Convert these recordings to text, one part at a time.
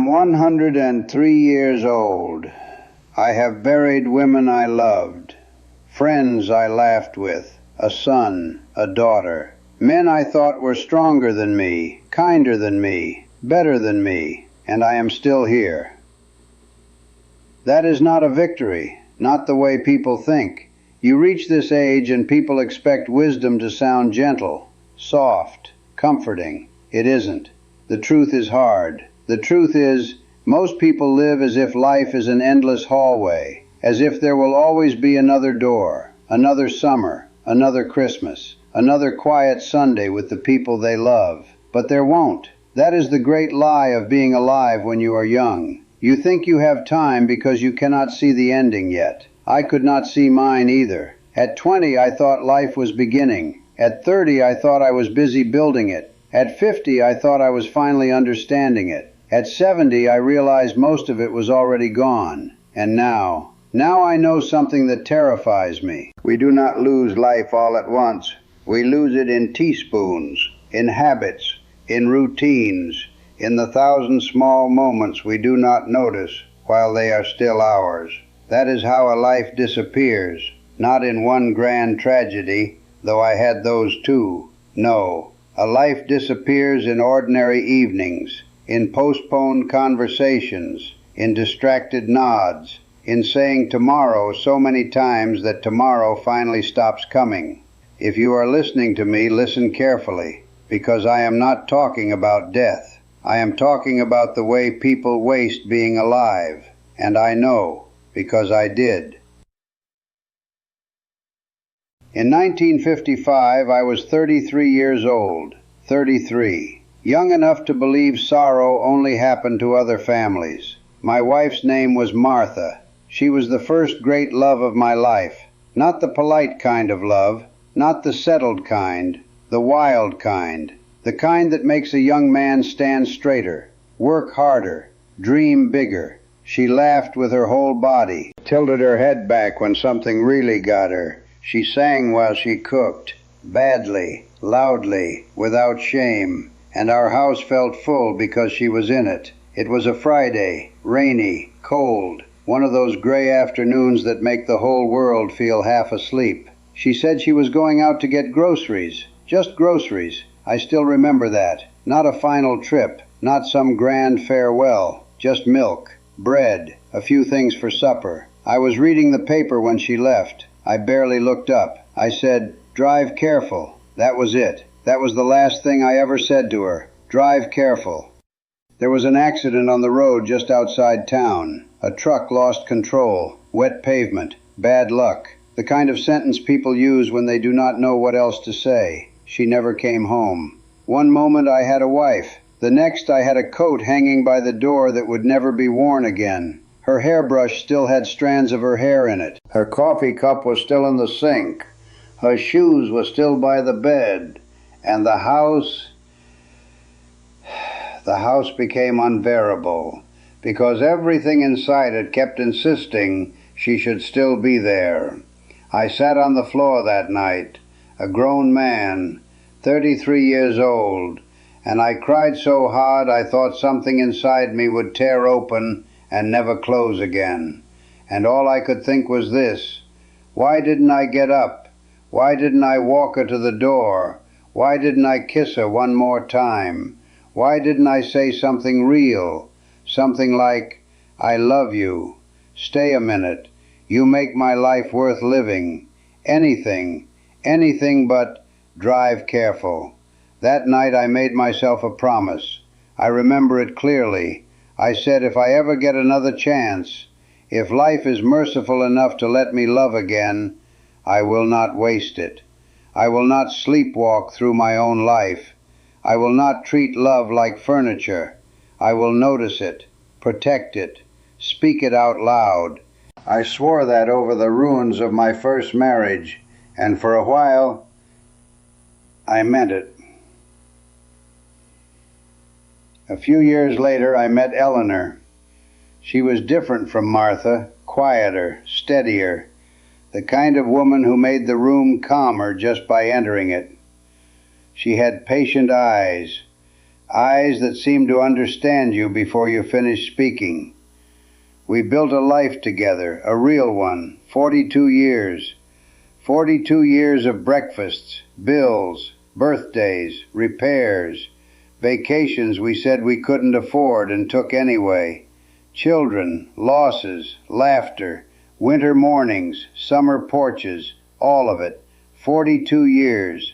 am 103 years old. I have buried women I loved, friends I laughed with, a son, a daughter, men I thought were stronger than me, kinder than me, better than me, and I am still here. That is not a victory, not the way people think. You reach this age and people expect wisdom to sound gentle, soft, comforting. It isn't. The truth is hard. The truth is, most people live as if life is an endless hallway, as if there will always be another door, another summer, another Christmas, another quiet Sunday with the people they love. But there won't. That is the great lie of being alive when you are young. You think you have time because you cannot see the ending yet. I could not see mine either. At 20, I thought life was beginning. At 30, I thought I was busy building it. At 50, I thought I was finally understanding it. At 70, I realized most of it was already gone. And now I know something that terrifies me. We do not lose life all at once. We lose it in teaspoons, in habits, in routines, in the 1,000 small moments we do not notice while they are still ours. That is how a life disappears, not in one grand tragedy, though I had those too. No, a life disappears in ordinary evenings, in postponed conversations, in distracted nods, in saying tomorrow so many times that tomorrow finally stops coming. If you are listening to me, listen carefully, because I am not talking about death. I am talking about the way people waste being alive, and I know, because I did. In 1955, I was 33 years old. 33. Young enough to believe sorrow only happened to other families. My wife's name was Martha. She was the first great love of my life. Not the polite kind of love, not the settled kind, the wild kind, the kind that makes a young man stand straighter, work harder, dream bigger. She laughed with her whole body, tilted her head back when something really got her. She sang while she cooked, badly, loudly, without shame, and our house felt full because she was in it. It was a Friday, rainy, cold, one of those gray afternoons that make the whole world feel half asleep. She said she was going out to get groceries, just groceries. I still remember that. Not a final trip, not some grand farewell, just milk, bread, a few things for supper. I was reading the paper when she left. I barely looked up. I said, "Drive careful." That was it. That was the last thing I ever said to her. Drive careful. There was an accident on the road just outside town. A truck lost control. Wet pavement. Bad luck. The kind of sentence people use when they do not know what else to say. She never came home. One moment I had a wife. The next I had a coat hanging by the door that would never be worn again. Her hairbrush still had strands of her hair in it. Her coffee cup was still in the sink. Her shoes were still by the bed. And the house became unbearable, because everything inside it kept insisting she should still be there. I sat on the floor that night, a grown man, 33 years old, and I cried so hard I thought something inside me would tear open and never close again. And all I could think was this: why didn't I get up? Why didn't I walk her to the door? Why didn't I kiss her one more time? Why didn't I say something real? Something like, "I love you. Stay a minute. You make my life worth living." Anything but drive careful. That night I made myself a promise. I remember it clearly. I said, if I ever get another chance, if life is merciful enough to let me love again, I will not waste it. I will not sleepwalk through my own life. I will not treat love like furniture. I will notice it, protect it, speak it out loud. I swore that over the ruins of my first marriage, and for a while, I meant it. A few years later, I met Eleanor. She was different from Martha, quieter, steadier, the kind of woman who made the room calmer just by entering it. She had patient eyes, eyes that seem to understand you before you finish speaking. We built a life together, a real one, 42 years. 42 years of breakfasts, bills, birthdays, repairs, vacations we said we couldn't afford and took anyway, children, losses, laughter, winter mornings, summer porches, all of it, 42 years.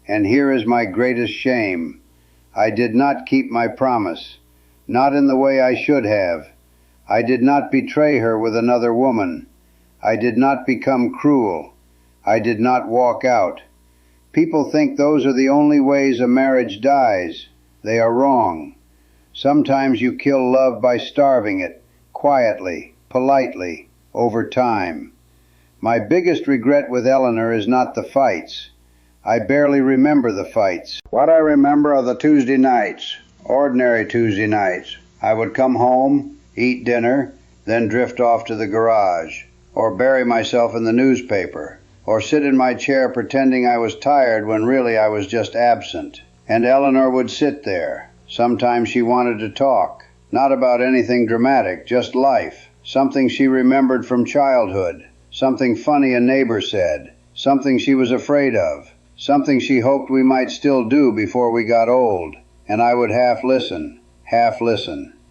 And here is my greatest shame. I did not keep my promise, not in the way I should have. I did not betray her with another woman. I did not become cruel. I did not walk out. People think those are the only ways a marriage dies. They are wrong. Sometimes you kill love by starving it, quietly, politely, over time. My biggest regret with Eleanor is not the fights. I barely remember the fights. What I remember are the Tuesday nights, ordinary Tuesday nights. I would come home, eat dinner, then drift off to the garage, or bury myself in the newspaper, or sit in my chair pretending I was tired when really I was just absent. And Eleanor would sit there. Sometimes she wanted to talk, not about anything dramatic, just life, something she remembered from childhood, something funny a neighbor said, something she was afraid of, something she hoped we might still do before we got old. And I would half listen.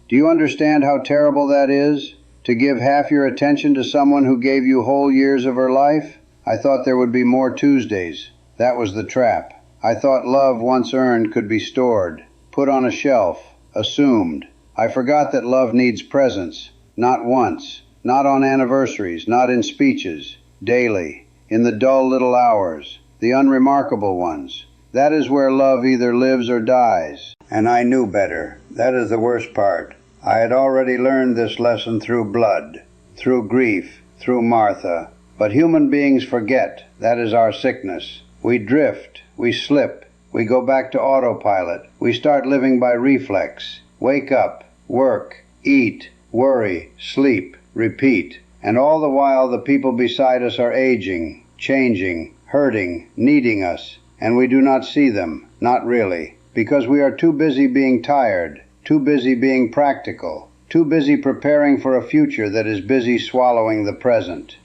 Do you understand how terrible that is? To give half your attention to someone who gave you whole years of her life? I thought there would be more Tuesdays. That was the trap. I thought love once earned could be stored, put on a shelf, assumed. I forgot that love needs presence, not once, not on anniversaries, not in speeches, daily, in the dull little hours, the unremarkable ones. That is where love either lives or dies. And I knew better. That is the worst part. I had already learned this lesson through blood, through grief, through Martha. But human beings forget. That is our sickness. We drift, we slip, we go back to autopilot. We start living by reflex. Wake up, work, eat, worry, sleep, repeat. And all the while the people beside us are aging, changing, hurting, needing us. And we do not see them, not really, because we are too busy being tired, too busy being practical, too busy preparing for a future that is busy swallowing the present.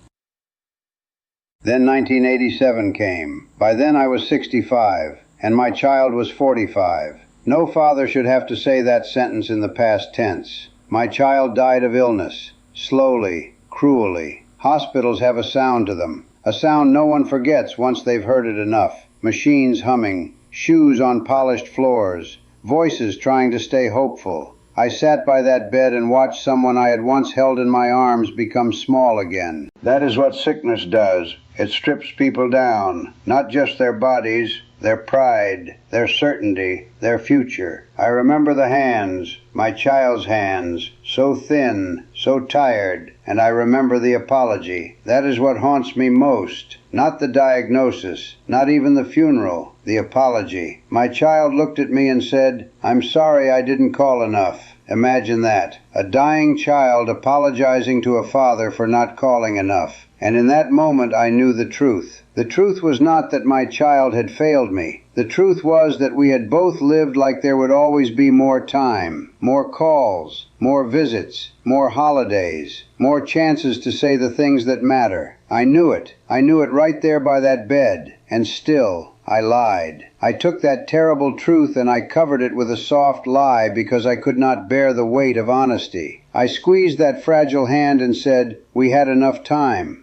Then 1987 came. By then I was 65, and my child was 45. No father should have to say that sentence in the past tense. My child died of illness, slowly, cruelly. Hospitals have a sound to them, a sound no one forgets once they've heard it enough. Machines humming, shoes on polished floors, voices trying to stay hopeful. I sat by that bed and watched someone I had once held in my arms become small again. That is what sickness does. It strips people down, not just their bodies, their pride, their certainty, their future. I remember the hands, my child's hands, so thin, so tired, and I remember the apology. That is what haunts me most. Not the diagnosis, not even the funeral, the apology. My child looked at me and said, "I'm sorry I didn't call enough." Imagine that. A dying child apologizing to a father for not calling enough. And in that moment I knew the truth. The truth was not that my child had failed me. The truth was that we had both lived like there would always be more time, more calls, more visits, more holidays, more chances to say the things that matter. I knew it. I knew it right there by that bed. And still, I lied. I took that terrible truth and I covered it with a soft lie because I could not bear the weight of honesty. I squeezed that fragile hand and said, "We had enough time."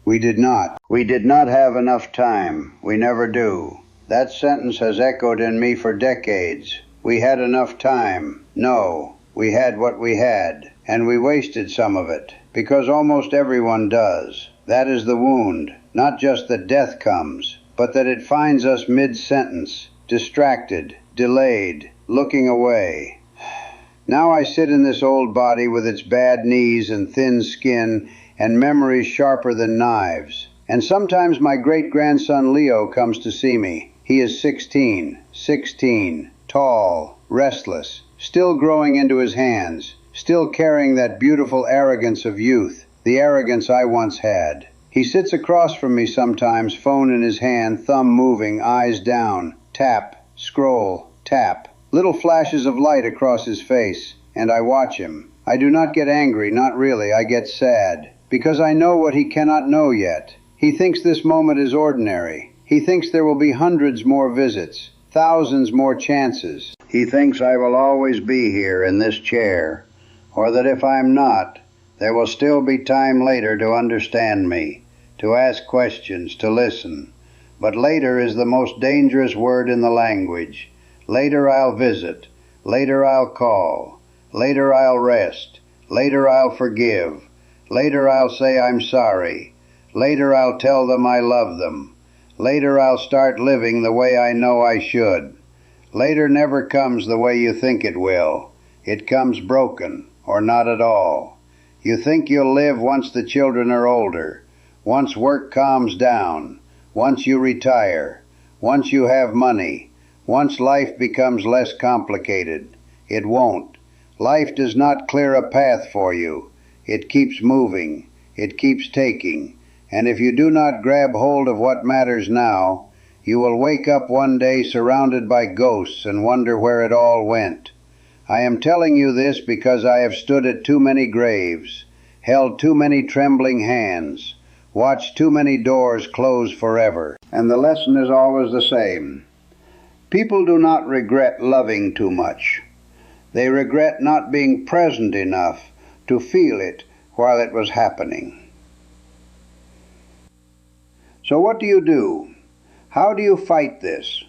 We did not. We did not have enough time. We never do. That sentence has echoed in me for decades. We had enough time. No, we had what we had, and we wasted some of it, because almost everyone does. That is the wound. Not just that death comes, but that it finds us mid-sentence, distracted, delayed, looking away. Now I sit in this old body with its bad knees and thin skin and memories sharper than knives. And sometimes my great-grandson Leo comes to see me. He is 16, tall, restless, still growing into his hands, still carrying that beautiful arrogance of youth, the arrogance I once had. He sits across from me sometimes, phone in his hand, thumb moving, eyes down, tap, scroll, Tap. Little flashes of light across his face, and I watch him. I do not get angry, not really. I get sad, because I know what he cannot know yet. He thinks this moment is ordinary. He thinks there will be hundreds more visits, thousands more chances. He thinks I will always be here in this chair, or that if I'm not, there will still be time later to understand me, to ask questions, to listen. But later is the most dangerous word in the language. Later I'll visit. Later I'll call. Later I'll rest. Later I'll forgive. Later I'll say I'm sorry. Later I'll tell them I love them. Later I'll start living the way I know I should. Later never comes the way you think it will. It comes broken, or not at all. You think you'll live once the children are older, once work calms down, once you retire, once you have money, once life becomes less complicated. It won't. Life does not clear a path for you. It keeps moving. It keeps taking. And if you do not grab hold of what matters now, you will wake up one day surrounded by ghosts and wonder where it all went. I am telling you this because I have stood at too many graves, held too many trembling hands, watched too many doors close forever. And the lesson is always the same. People do not regret loving too much. They regret not being present enough to feel it while it was happening. So what do? How do you fight this?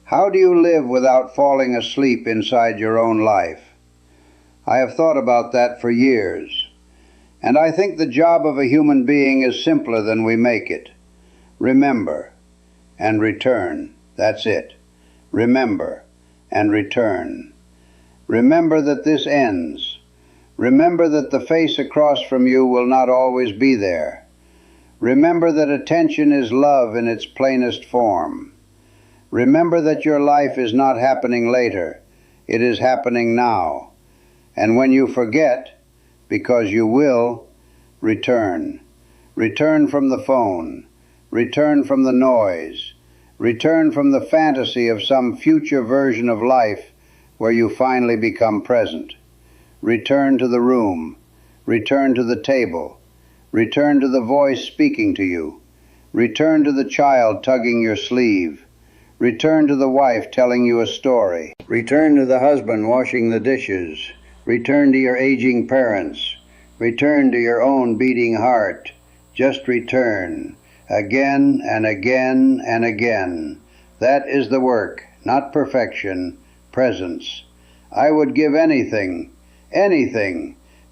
How do you live without falling asleep inside your own life? I have thought about that for years, and I think the job of a human being is simpler than we make it. Remember and return. That's it. Remember and return. Remember that this ends. Remember that the face across from you will not always be there. Remember that attention is love in its plainest form. Remember that your life is not happening later. It is happening now. And when you forget, because you will, return. Return from the phone. Return from the noise. Return from the fantasy of some future version of life where you finally become present. Return to the room. Return to the table. Return to the voice speaking to you. Return to the child tugging your sleeve. Return to the wife telling you a story. Return to the husband washing the dishes. Return to your aging parents. Return to your own beating heart. Just return. Again and again and again. That is the work, not perfection, presence. I would give anything,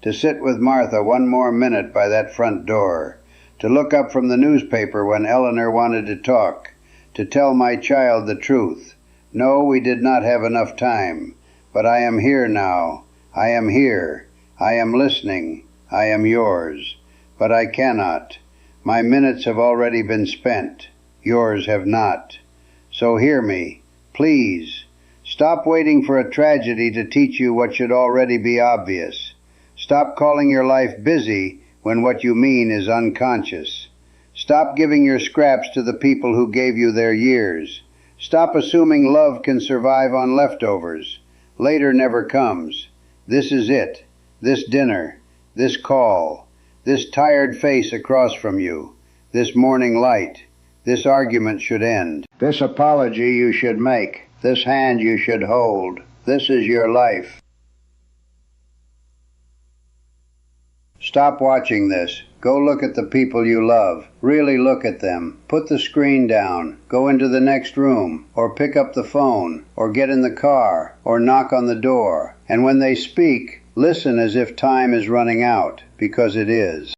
to sit with Martha one more minute by that front door, to look up from the newspaper when Eleanor wanted to talk, to tell my child the truth. No, we did not have enough time, but I am here now. I am here. I am listening. I am yours. But I cannot. My minutes have already been spent. Yours have not. So hear me, please. Stop waiting for a tragedy to teach you what should already be obvious. Stop calling your life busy when what you mean is unconscious. Stop giving your scraps to the people who gave you their years. Stop assuming love can survive on leftovers. Later never comes. This is it. This dinner. This call. This tired face across from you. This morning light. This argument should end. This apology you should make. This hand you should hold. This is your life. Stop watching this. Go look at the people you love. Really look at them. Put the screen down. Go into the next room, or pick up the phone, or get in the car, or knock on the door. And when they speak, listen as if time is running out, because it is.